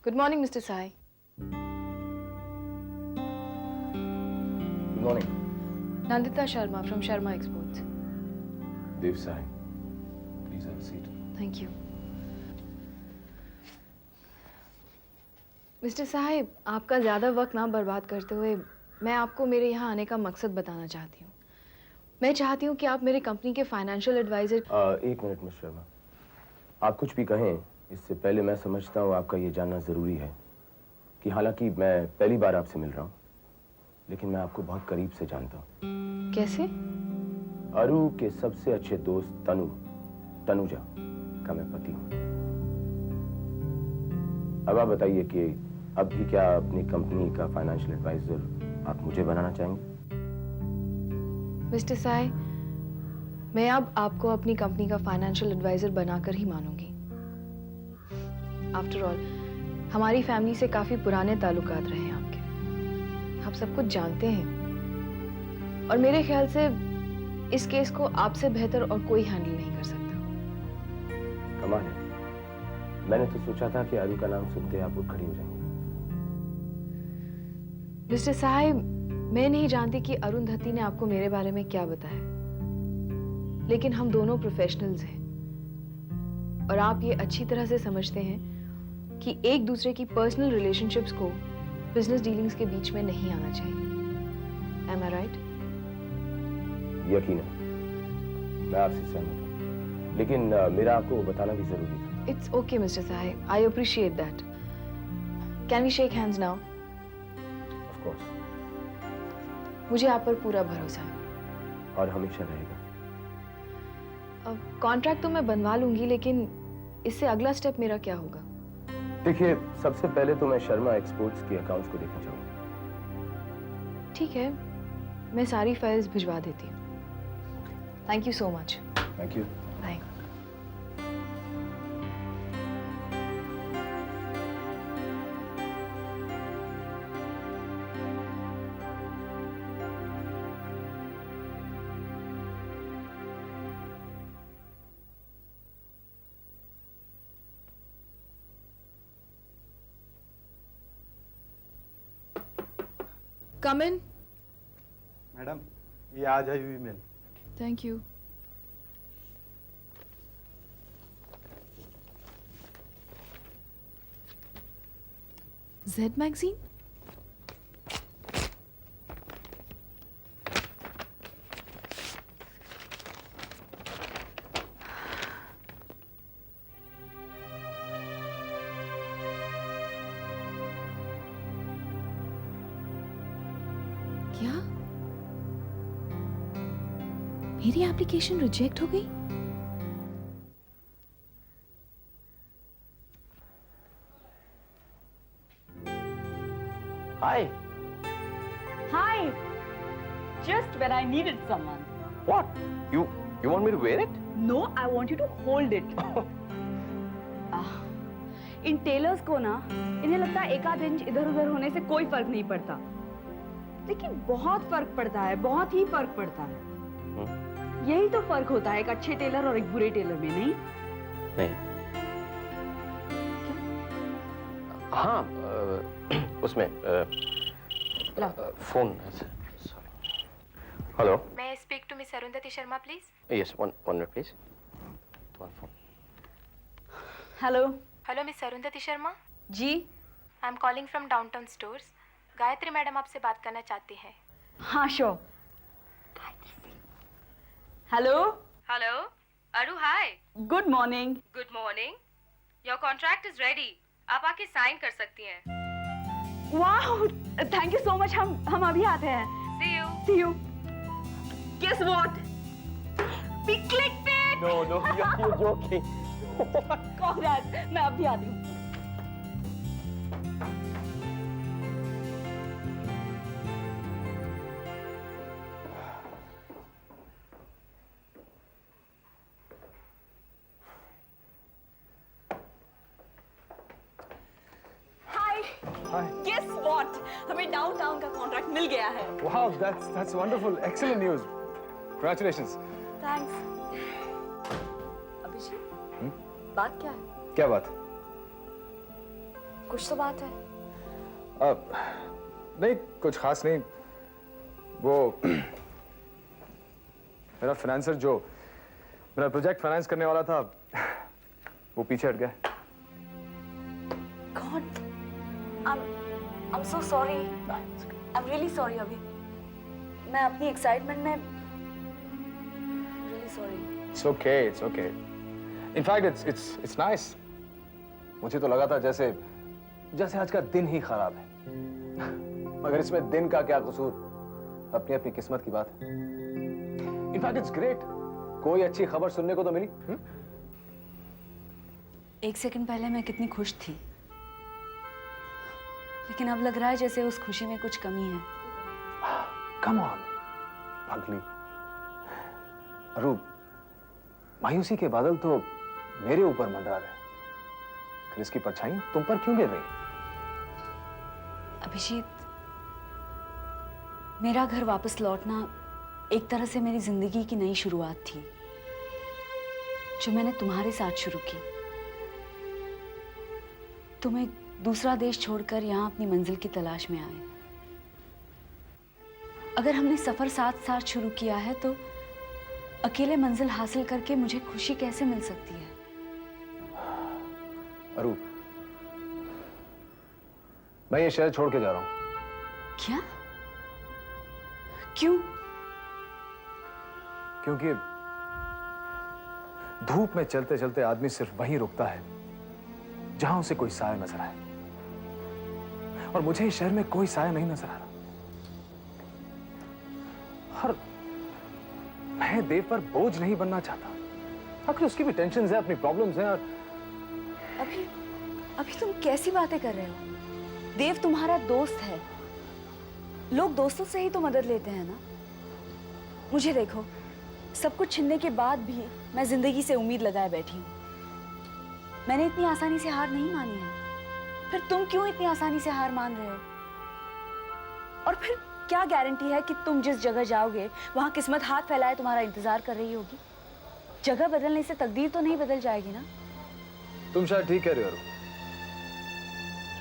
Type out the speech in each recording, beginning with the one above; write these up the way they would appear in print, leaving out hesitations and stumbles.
Good morning, Mr. Sai. Good morning. Nandita Sharma from Sharma Exports. Dev Sai. Please have a seat. Thank you. Mister Sahib, आपका ज़्यादा वक्त ना बर्बाद करते हुए मैं आपको मेरे यहाँ आने का मकसद बताना चाहती हूँ। मैं चाहती हूँ कि आप मेरी कंपनी के फाइनेंशियल एडवाइजर। एक मिनट मिस शर्मा, आप कुछ भी कहें इससे पहले मैं समझता हूँ आपका ये जानना ज़रूरी है कि हालांकि मैं पहली बार आपसे मिल रहा हूँ, लेकिन मैं आपको बहुत करीब से जानता हूँ। कैसे? अरु के सबसे अच्छे दोस्त तनुजा का मैं पति हूँ। अब आप बताइए कि अब भी क्या अपनी कंपनी का फाइनेंशियल एडवाइजर आप मुझे बनाना चाहेंगे? मिस्टर साई, मैं अब आपको अपनी कंपनी का फाइनेंशियल एडवाइजर बनाकर ही मानूंगी। आफ्टर ऑल, हमारी फैमिली से काफी पुराने ताल्लुकात रहे हैं आपके। आप सब कुछ जानते हैं और मेरे ख्याल से इस केस को आपसे बेहतर और कोई हैंडल नहीं कर सकता। कमाल है, मैंने तो सोचा था कि अरु का नाम सुनते आप उठ खड़ी हो जाएंगे। मिस्टर साहिब, मैं नहीं जानती कि अरुंधति ने आपको मेरे बारे में क्या बताया, लेकिन हम दोनों प्रोफेशनल्स हैं और आप ये अच्छी तरह से समझते हैं कि एक दूसरे की पर्सनल रिलेशनशिप्स को बिजनेस डीलिंग्स के बीच में नहीं आना चाहिए। Am I right? यकीनन, मैं आपसे सहमत हूँ, लेकिन मेरा आपको बताना भी जरूरी था। It's okay, Mr. Sai. I appreciate that. Can we shake hands now? Of course. मुझे आप पर पूरा भरोसा है। और हमेशा रहेगा। अब कॉन्ट्रैक्ट तो मैं बनवा लूंगी, लेकिन इससे अगला स्टेप मेरा क्या होगा? देखिए, सबसे पहले तो मैं शर्मा एक्सपोर्ट्स के अकाउंट्स को देखना चाहूंगा। ठीक है, मैं सारी फाइल्स भिजवा देती हूँ। Thank you so much. Thank you. Bye. Come in. Madam, ये आज आई हुई mail. Thank you. Z Magazine? क्या? मेरी एप्लीकेशन रिजेक्ट हो गई? Hi. Hi! Just when I needed someone. What? You want me to wear it? No, I want you to hold it. इन tailors को ना, इन्हें लगता है एक आध इंच इधर उधर होने से कोई फर्क नहीं पड़ता, लेकिन बहुत फर्क पड़ता है, बहुत ही फर्क पड़ता है। यही तो फर्क होता है एक अच्छे टेलर और एक बुरे टेलर में, नहीं? नहीं। हाँ, उसमें phone. Hello. May I speak to Miss Arundhati Sharma, please? Yes, one minute, please. One phone. Hello. Hello, Miss Arundhati Sharma. जी। I'm calling from Downtown Stores. Gayatri madam आपसे बात करना चाहती है। हाँ, sure. Hello. Hello. Aru, hi. Good morning. Good morning. Your contract is ready. आप आके sign कर सकती हैं। वाह, थैंक यू सो मच। हम अभी आते हैं। See you. See you. Guess what? We clicked it. No, you're joking. Congrats. मैं अभी आती हूँ। Hi. Guess what? हमें डाउनटाउन का कॉन्ट्रैक्ट मिल गया है। Wow, that's wonderful. Excellent news. Congratulations. Thanks. Abhishek, बात क्या है? क्या बात? कुछ तो बात है। नहीं, कुछ खास नहीं। वो मेरा फाइनेंसर जो मेरा प्रोजेक्ट फाइनेंस करने वाला था, वो पीछे हट गया। God, I'm so sorry. I'm really sorry अभी। मैं अपनी एक्साइटमेंट में really sorry। It's okay, it's okay. In fact, it's nice. मुझे तो लगा था जैसे आज का दिन ही खराब है। मगर इसमें दिन का क्या कसूर, अपनी अपनी किस्मत की बात है। In fact, it's great. कोई अच्छी खबर सुनने को तो मिली। एक सेकंड पहले मैं कितनी खुश थी, लेकिन अब लग रहा है जैसे उस खुशी में कुछ कमी है। Come on, पगली। अरूप, मायूसी के बादल तो मेरे ऊपर मंडरा रहे, फिर इसकी परछाई तुम पर क्यों गिर रही? अभिजीत, मेरा घर वापस लौटना एक तरह से मेरी जिंदगी की नई शुरुआत थी, जो मैंने तुम्हारे साथ शुरू की। तुम एक दूसरा देश छोड़कर यहाँ अपनी मंजिल की तलाश में आए। अगर हमने सफर साथ साथ शुरू किया है तो अकेले मंजिल हासिल करके मुझे खुशी कैसे मिल सकती है? अरूप, मैं ये शहर छोड़ के जा रहा हूं। क्या? क्यों? क्योंकि धूप में चलते चलते आदमी सिर्फ वहीं रुकता है जहां उसे कोई साया नजर आए, और मुझे इस शहर में कोई साया नहीं नजर आ रहा। हर मैं देव पर बोझ नहीं बनना चाहता। आखिर उसकी भी टेंशन्स हैं, अपनी प्रॉब्लम्स हैं। और अभी तुम कैसी बातें कर रहे हो? देव तुम्हारा दोस्त है। लोग दोस्तों से ही तो मदद लेते हैं ना। मुझे देखो, सब कुछ छिनने के बाद भी मैं जिंदगी से उम्मीद लगाए बैठी हूँ। मैंने इतनी आसानी से हार नहीं मानी है। फिर तुम क्यों इतनी आसानी से हार मान रहे हो? और फिर क्या गारंटी है कि तुम जिस जगह जाओगे वहां किस्मत हाथ फैलाए तुम्हारा इंतजार कर रही होगी? जगह बदलने से तकदीर तो नहीं बदल जाएगी ना। तुम शायद ठीक कह रहे हो,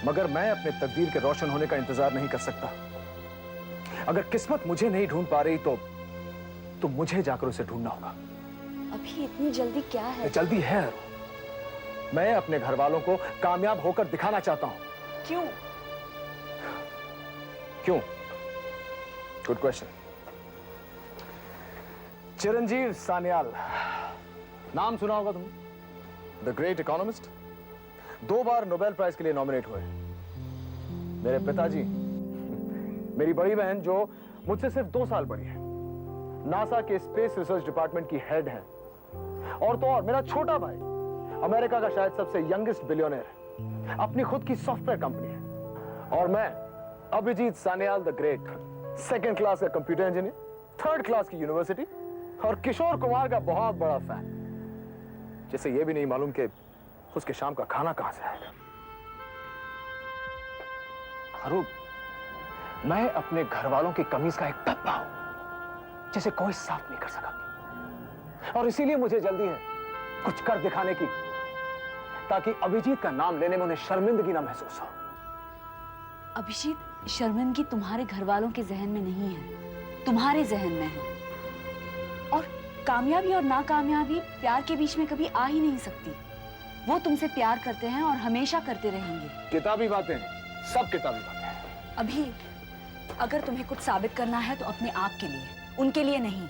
मगर मैं अपने तकदीर के रोशन होने का इंतजार नहीं कर सकता। अगर किस्मत मुझे नहीं ढूंढ पा रही तो मुझे जाकर उसे ढूंढना होगा। अभी इतनी जल्दी क्या है? जल्दी है। मैं अपने घर वालों को कामयाब होकर दिखाना चाहता हूं। क्यों? क्यों? Good question. चिरंजीव सान्याल, नाम सुना होगा तुमने? द ग्रेट इकोनॉमिस्ट, 2 बार नोबेल प्राइज के लिए नॉमिनेट हुए। मेरे पिताजी, मेरी बड़ी बहन जो मुझसे सिर्फ 2 साल बड़ी है, नासा के स्पेस रिसर्च डिपार्टमेंट की हेड है। और तो और मेरा छोटा भाई अमेरिका का शायद सबसे यंगेस्ट बिलियनर है, अपनी खुद की सॉफ्टवेयर कंपनी है। और मैं Abhijit Sanyal the great, 2nd class का कंप्यूटर इंजीनियर, 3rd क्लास की यूनिवर्सिटी, और किशोर कुमार का बहुत बड़ा फैन, जिसे यह भी नहीं मालूम कि उसके शाम का खाना कहां से आएगा। अरूप, मैं अपने घर वालों की कमीज का एक डब्बा हूं जिसे कोई साफ नहीं कर सका, और इसीलिए मुझे जल्दी है कुछ कर दिखाने की, ताकि अभिजीत का नाम लेने में उन्हें शर्मिंदगी ना महसूस हो। अभिजीत, शर्मिंदगी तुम्हारे घर वालों के जहन में नहीं है, तुम्हारे जहन में है। और कामयाबी और नाकामयाबी प्यार के बीच में कभी आ ही नहीं सकती। वो तुमसे प्यार करते हैं और हमेशा करते रहेंगे। किताबी बातें हैं, सब किताबी बातें हैं। अभी अगर तुम्हें कुछ साबित करना है तो अपने आप के लिए, उनके लिए नहीं।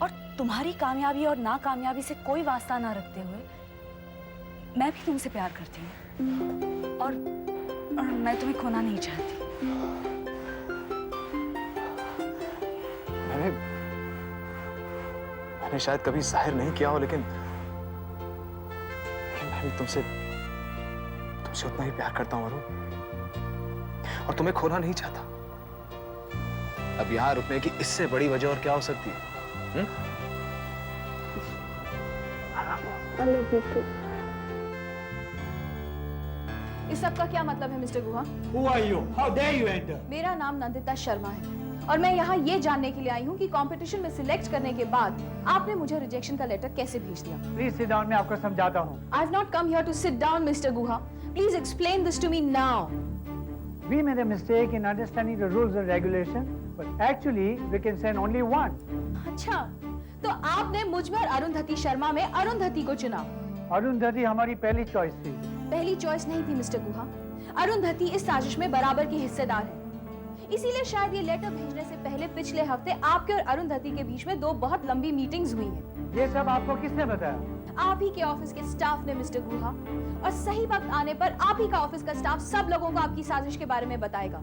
और तुम्हारी कामयाबी और नाकामयाबी से कोई वास्ता ना रखते हुए मैं भी तुमसे प्यार करती हूँ, और मैं तुम्हें खोना नहीं चाहती। मैंने शायद कभी जाहिर नहीं किया हो, लेकिन मैं भी तुमसे उतना ही प्यार करता हूं अरुण, और तुम्हें खोना नहीं चाहता। अब यहां रुकने की इससे बड़ी वजह और क्या हो सकती है? इस सब का क्या मतलब है mister Guha? Who are you? How dare you enter? मेरा नाम नंदिता शर्मा है और मैं यहाँ ये जानने के लिए आई हूँ कि कंपटीशन में सिलेक्ट करने के बाद आपने मुझे रिजेक्शन का लेटर कैसे भेज दिया? Please sit down, मैं आपको समझाता हूँ। I have not come here to sit down, Mr. Guha. Please explain this to me now. We made a mistake in understanding the rules and regulation, but actually we can send only one. अच्छा, तो आपने मुझ में और अरुंधति शर्मा में अरुंधति को चुना। अरुंधति हमारी पहली चॉइस थी। पहली चॉइस नहीं थी मिस्टर गुहा। अरुंधति इस साजिश में बराबर की हिस्सेदार है। इसीलिए शायद ये लेटर भेजने से पहले पिछले हफ्ते आपके और अरुंधति के बीच में 2 बहुत लंबी मीटिंग्स हुई हैं। ये सब आपको किसने बताया? आप ही के ऑफिस के स्टाफ ने मिस्टर गुहा, और सही वक्त आने पर आप ही का ऑफिस का स्टाफ सब लोगों को आपकी साजिश के बारे में बताएगा,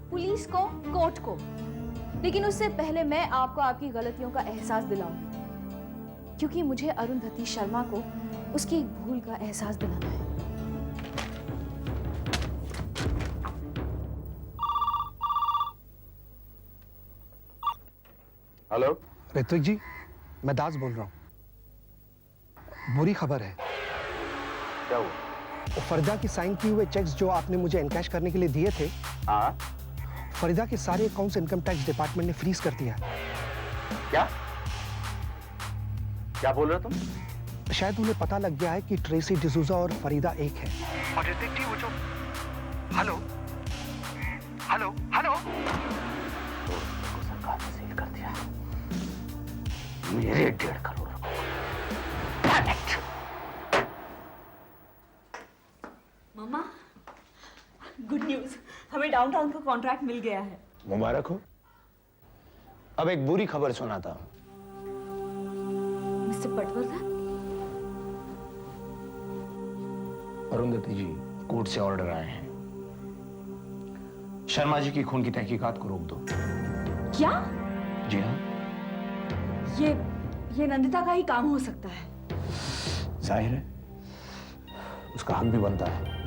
पुलिस को, कोर्ट को। लेकिन उससे पहले मैं आपको आपकी गलतियों का एहसास दिलाऊंगी, क्योंकि मुझे अरुंधति शर्मा को उसकी एक भूल का एहसास दिलाना है। हेलो ऋत्विक जी, मैं दास बोल रहा हूँ। बुरी खबर है। क्या हुआ? फरीदा की साइन किए हुए चेक्स जो आपने मुझे एनकैश करने के लिए दिए थे, हाँ? फरीदा के सारे अकाउंट्स इनकम टैक्स डिपार्टमेंट ने फ्रीज कर दिया है। क्या? क्या बोल रहे हो तुम? शायद उन्हें पता लग गया है कि ट्रेसी डिसूजा और फरीदा एक है। और ऋत्विक जी, वो जो हेलो हेलो हेलो सरकार ने सील कर दिया मेरे 1.5 करोड़। मम्मा, गुड न्यूज़, हमें डाउनटाउन का कॉन्ट्रैक्ट मिल गया है। मुबारक हो। अब एक बुरी खबर सुनाता हूं। मिस्टर पटवर्धन, अरुंधति जी, कोर्ट से ऑर्डर आए हैं। शर्मा जी की खून की तहकीकात को रोक दो। क्या? जी हाँ। ये नंदिता का ही काम हो सकता है। जाहिर है, उसका हक भी बनता है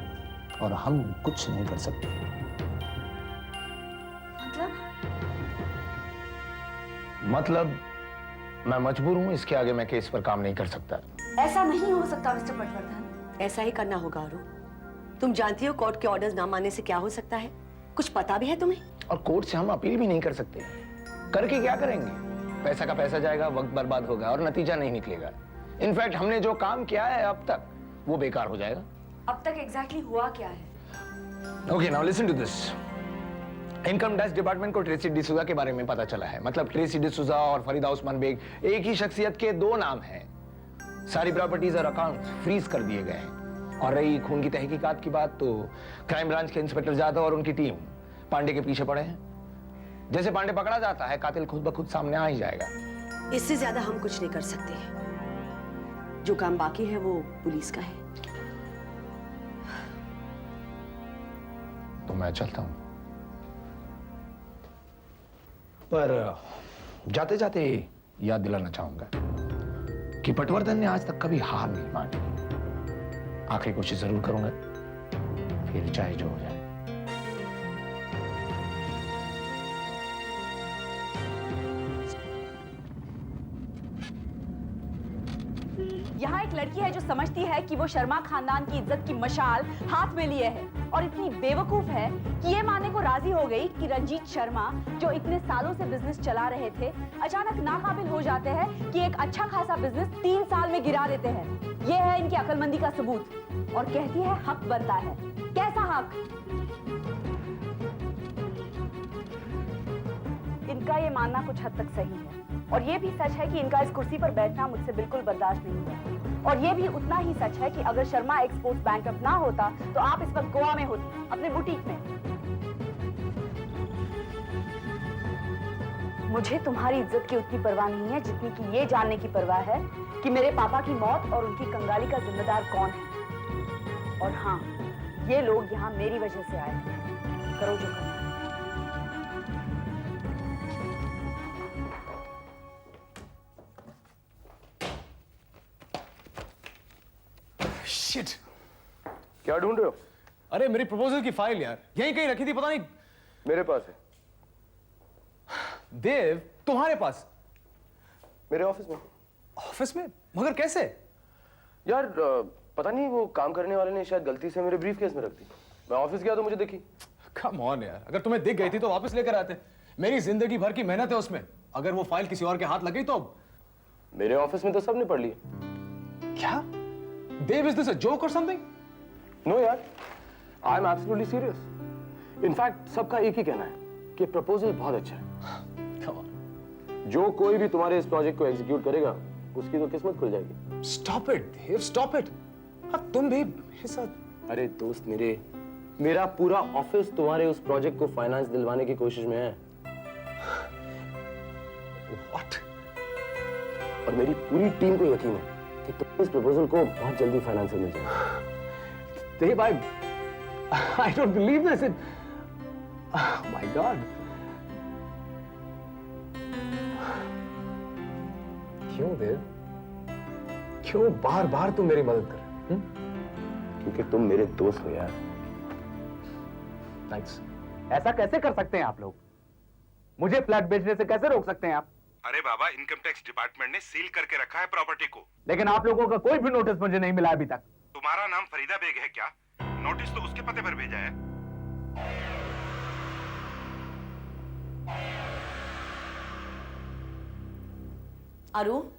और हम कुछ नहीं कर सकते। मतलब मैं मजबूर हूं, इसके आगे मैं केस पर काम नहीं कर सकता। ऐसा नहीं हो सकता मिस्टर पटवर्धन। ऐसा ही करना होगा अरु। तुम जानती हो कोर्ट के ऑर्डर्स ना मानने से क्या हो सकता है? कुछ पता भी है तुम्हें? और कोर्ट से हम अपील भी नहीं कर सकते। करके क्या करेंगे? पैसा का पैसा जाएगा, वक्त बर्बाद होगा और नतीजा नहीं निकलेगा। इनफैक्ट हमने जो काम किया है अब तक, वो बेकार हो जाएगा। अब तक एग्जैक्टली हुआ क्या है? Okay, now listen to this. Income tax department को ट्रेसी डिसूजा के बारे में पता चला है। मतलब ट्रेसी डिसूजा और फरीदा उस्मान बेग एक ही शख्सियत के 2 नाम हैं। सारी प्रॉपर्टीज और अकाउंट्स फ्रीज कर दिए गए हैं। और रही खून की तहकीकात की बात, तो क्राइम ब्रांच के इंस्पेक्टर जाधव और उनकी टीम पांडे के पीछे पड़े हैं। जैसे पांडे पकड़ा जाता है, कातिल खुद ब खुद सामने आ ही जाएगा। इससे ज्यादा हम कुछ नहीं कर सकते। जो काम बाकी है वो पुलिस का है। तो मैं चलता हूं, पर जाते जाते याद दिलाना चाहूंगा कि पटवर्धन ने आज तक कभी हार नहीं मानी। आखिरी कोशिश जरूर करूंगा, फिर चाहे जो हो जाए। यहाँ एक लड़की है जो समझती है कि वो शर्मा खानदान की इज्जत की मशाल हाथ में लिए है, और इतनी बेवकूफ है कि ये मानने को राजी हो गई कि रंजीत शर्मा, जो इतने सालों से बिजनेस चला रहे थे, अचानक नाकाबिल हो जाते हैं कि एक अच्छा खासा बिजनेस 3 साल में गिरा देते हैं। ये है इनकी अक्लमंदी का सबूत। और कहती है हक बनता है। कैसा हक? इनका ये मानना कुछ हद तक सही है, और ये भी सच है कि इनका इस कुर्सी पर बैठना मुझसे बिल्कुल बर्दाश्त नहीं हुआ। और ये भी उतना ही सच है कि अगर शर्मा एक्सपोर्ट्स बैंकरप्ट ना होता तो आप इस वक्त गोवा में होती, अपने बुटीक में। मुझे तुम्हारी इज्जत की उतनी परवाह नहीं है जितनी कि ये जानने की परवाह है कि मेरे पापा की मौत और उनकी कंगाली का जिम्मेदार कौन है। और हाँ, ये लोग यहाँ मेरी वजह से आए। करो जो करना। शिट! क्या ढूंढ रहे हो? अरे मेरी प्रपोजल की फाइल यार, यहीं कहीं रखी थी, पता नहीं। मेरे पास है। देव, तुम्हारे पास? मेरे ऑफिस में। ऑफिस में? मगर कैसे? यार पता नहीं, वो काम करने वाले ने शायद गलती से मेरे ब्रीफ केस में रख दी। मैं ऑफिस गया तो मुझे दिखी। कम ऑन यार, अगर तुम्हें दिख गई थी तो वापस लेकर आते। मेरी जिंदगी भर की मेहनत है उसमें। अगर वो फाइल किसी और के हाथ लग गई तो? मेरे ऑफिस में तो सबने पढ़ ली। क्या? देव, इज दिस अ जोक और समथिंग? नो यार, I am absolutely serious. In fact सबका एक ही कहना है कि प्रपोजल बहुत अच्छा है। Come on. जो कोई भी तुम्हारे इस प्रोजेक्ट को एग्जीक्यूट करेगा उसकी तो किस्मत खुल जाएगी। Stop it, Dave, stop it. अब तुम भी मेरे साथ। अरे दोस्त मेरा पूरा ऑफिस तुम्हारे उस प्रोजेक्ट को फाइनेंस दिलवाने की कोशिश में है। What? और मेरी पूरी टीम को यकीन है कि तुम इस प्रपोजल को बहुत जल्दी फाइनेंसर मिल जाएगा। Dave, I don't believe this. Oh my God. क्यों देव? क्यों बार-बार तुम मेरी मदद कर रहे हो? क्योंकि तुम मेरे दोस्त हो यार। Thanks. ऐसा कैसे कर सकते हैं आप लोग? मुझे फ्लैट बेचने से कैसे रोक सकते हैं आप? अरे बाबा, इनकम टैक्स डिपार्टमेंट ने सील करके रखा है प्रॉपर्टी को। लेकिन आप लोगों का कोई भी नोटिस मुझे नहीं मिला अभी तक। तुम्हारा नाम फरीदा बेग है क्या? नोटिस तो उसके पते पर भेजा है। आरू,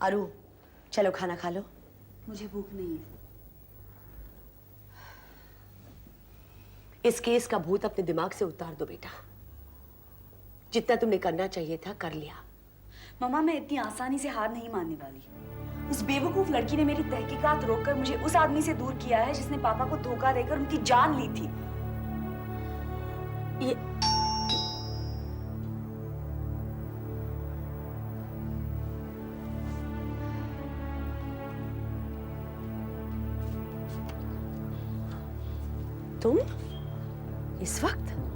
आरू, चलो खाना खा लो। मुझे भूख नहीं है। इस केस का भूत अपने दिमाग से उतार दो बेटा। जितना तुमने करना चाहिए था कर लिया। मम्मा, मैं इतनी आसानी से हार नहीं मानने वाली। उस बेवकूफ लड़की ने मेरी तहकीकात रोककर मुझे उस आदमी से दूर किया है जिसने पापा को धोखा देकर उनकी जान ली थी। ये तुम इस वक्त